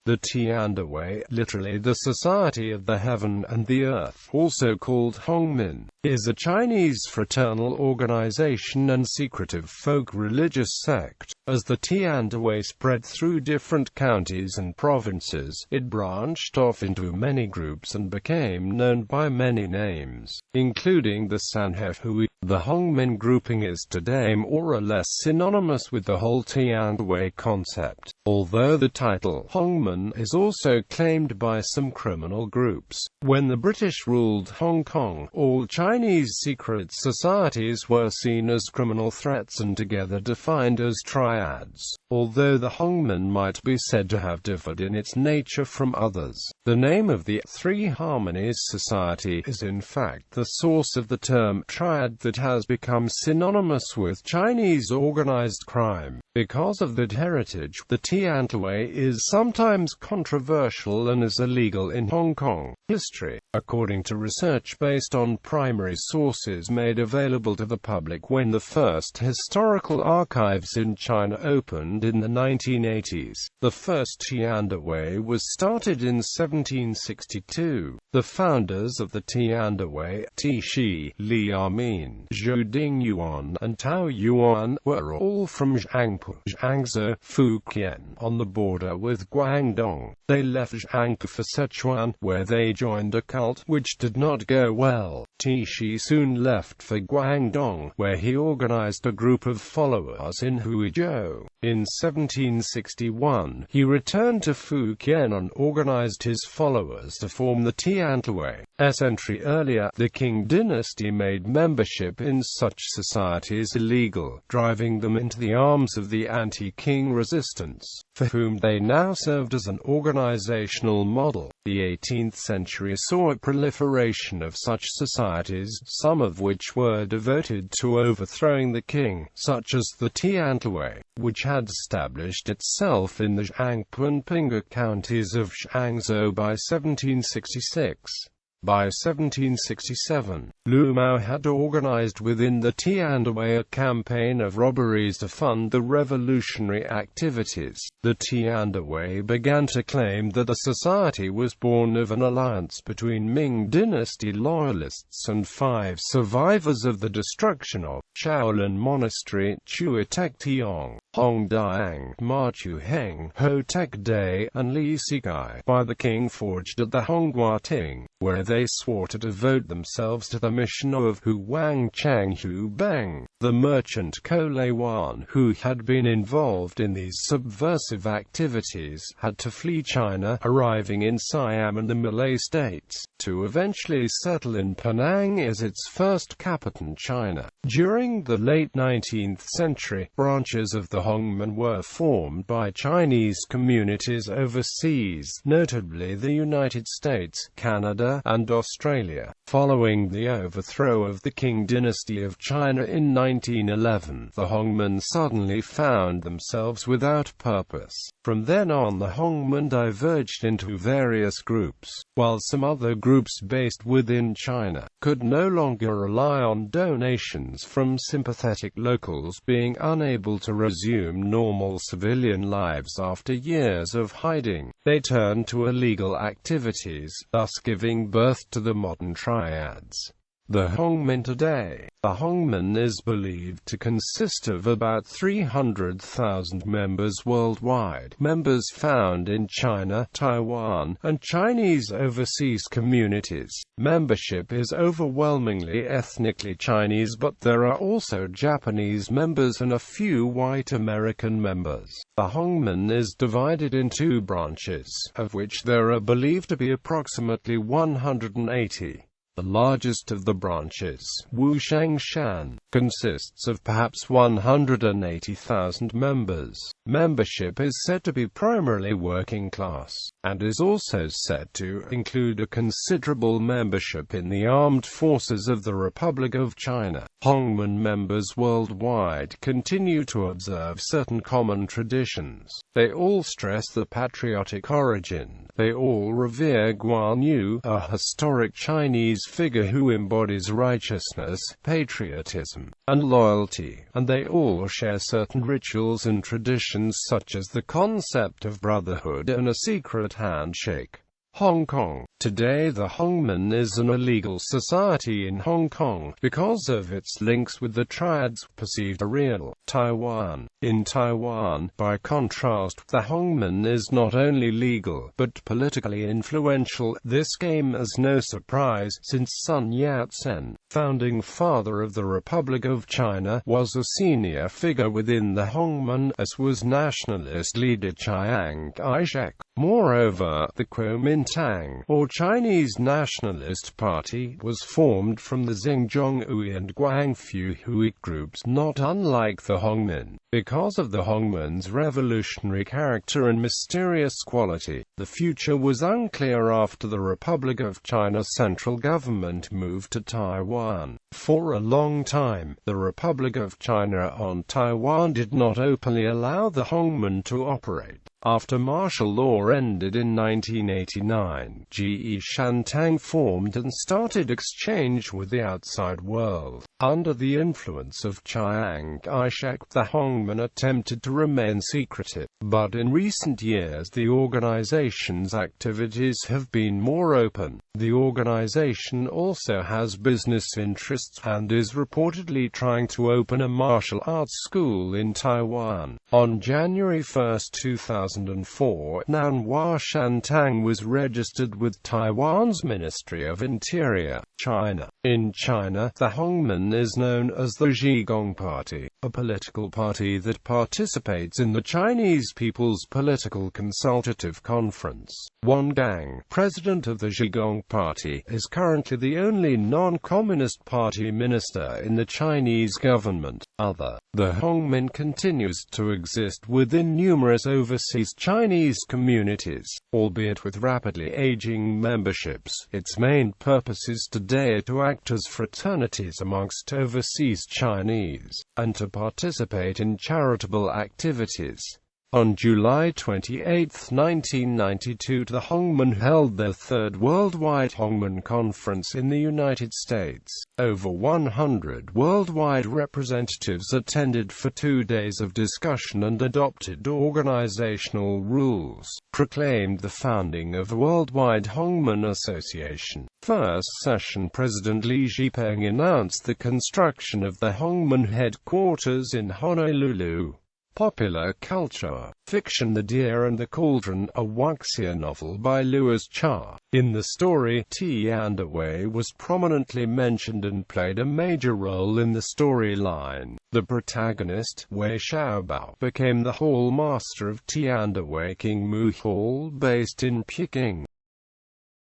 The Tiandihui, literally the Society of the Heaven and the Earth, also called Hongmen, is a Chinese fraternal organization and secretive folk religious sect. As the Tiandihui spread through different counties and provinces, it branched off into many groups and became known by many names, including the Sanhehui. The Hongmen grouping is today more or less synonymous with the whole Tiandihui concept, although the title Hongmen is also claimed by some criminal groups. When the British ruled Hong Kong, all Chinese secret societies were seen as criminal threats and together defined as triads, although the Hongmen might be said to have differed in its nature from others. The name of the Three Harmonies Society is in fact the source of the term triad that has become synonymous with Chinese organized crime. Because of that heritage, the Tiandihui is sometimes controversial and is illegal in Hong Kong. History. According to research based on primary sources made available to the public when the first historical archives in China opened in the 1980s, the first Tiandihui was started in 1762. The founders of the Tiandihui, Tishi, Liaomin, Zhou Dingyuan, and Tao Yuan, were all from Zhangpu, Zhangzhou, Fujian, on the border with Guangdong. They left Zhangpu for Sichuan, where they joined a cult which did not go well. Tishi soon left for Guangdong, where he organized a group of followers in Huizhou. In 1761, he returned to Fujian and organized his followers to form the Tiandihui. A century earlier, the Qing dynasty made membership in such societies illegal, driving them into the arms of the anti-Qing resistance, for whom they now served as an organizational model. The 18th century saw a proliferation of such societies, some of which were devoted to overthrowing the king, such as the Tiandihui, which had established itself in the Zhangpu and Ping'er counties of Zhangzhou by 1766. By 1767, Lu Mao had organized within the Tiandihui a campaign of robberies to fund the revolutionary activities. The Tiandihui began to claim that the society was born of an alliance between Ming dynasty loyalists and 5 survivors of the destruction of Shaolin Monastery, Chuatek Tiong, Hongdiang, Ma Chu Heng, Ho Tek Day, and Li Sikai, by the king forged at the Honghua Ting, where they swore to devote themselves to the mission of Hu Wang Chang Hu Beng. The merchant Ko Lei Wan, who had been involved in these subversive activities, had to flee China, arriving in Siam and the Malay states, to eventually settle in Penang as its first capital in China. During the late 19th century, branches of the Hongmen were formed by Chinese communities overseas, notably the United States, Canada, and Australia. Following the overthrow of the Qing dynasty of China in 1911, the Hongmen suddenly found themselves without purpose. From then on, the Hongmen diverged into various groups, while some other groups based within China could no longer rely on donations from sympathetic locals, being unable to resume normal civilian lives after years of hiding. They turned to illegal activities, thus giving birth to the modern triads. The Hongmen today. The Hongmen is believed to consist of about 300,000 members worldwide, members found in China, Taiwan, and Chinese overseas communities. Membership is overwhelmingly ethnically Chinese, but there are also Japanese members and a few white American members. The Hongmen is divided in 2 branches, of which there are believed to be approximately 180. The largest of the branches, Wushangshan, consists of perhaps 180,000 members. Membership is said to be primarily working class, and is also said to include a considerable membership in the armed forces of the Republic of China. Hongmen members worldwide continue to observe certain common traditions. They all stress the patriotic origin. They all revere Guan Yu, a historic Chinese figure who embodies righteousness, patriotism, and loyalty, and they all share certain rituals and traditions such as the concept of brotherhood and a secret handshake. Hong Kong. Today the Hongmen is an illegal society in Hong Kong, because of its links with the Triads, perceived a real Taiwan. In Taiwan, by contrast, the Hongmen is not only legal, but politically influential. This came as no surprise, since Sun Yat-sen, founding father of the Republic of China, was a senior figure within the Hongmen, as was nationalist leader Chiang Kai-shek. Moreover, the Kuomintang, or Chinese Nationalist Party, was formed from the Xinjiang and Guangfu groups, not unlike the Hongmen. Because of the Hongmen's revolutionary character and mysterious quality, the future was unclear after the Republic of China's central government moved to Taiwan. For a long time, the Republic of China on Taiwan did not openly allow the Hongmen to operate. After martial law ended in 1989, Ge Shantang formed and started exchange with the outside world. Under the influence of Chiang Kai-shek, the Hongmen attempted to remain secretive, but in recent years the organization's activities have been more open. The organization also has business interests, and is reportedly trying to open a martial arts school in Taiwan. On January 1, 2004, Nanhua Shantang was registered with Taiwan's Ministry of Interior, China. In China, the Hongmen is known as the Zhigong Party, a political party that participates in the Chinese People's Political Consultative Conference. Wang Gang, president of the Zhigong Party, is currently the only non-communist party minister in the Chinese government. The Hongmen continues to exist within numerous overseas Chinese communities, albeit with rapidly aging memberships. Its main purpose is today to act as fraternities amongst overseas Chinese, and to participate in charitable activities. On July 28, 1992, the Hongmen held their third worldwide Hongmen Conference in the United States. Over 100 worldwide representatives attended for 2 days of discussion and adopted organizational rules, proclaimed the founding of the Worldwide Hongmen Association. First session, President Li Zhipeng announced the construction of the Hongmen headquarters in Honolulu. Popular culture. Fiction: The Deer and the Cauldron, a Wuxia novel by Louis Cha. In the story, Tiandihui was prominently mentioned and played a major role in the storyline. The protagonist, Wei Xiaobao, became the hall master of Tiandihui King Mu Hall based in Peking.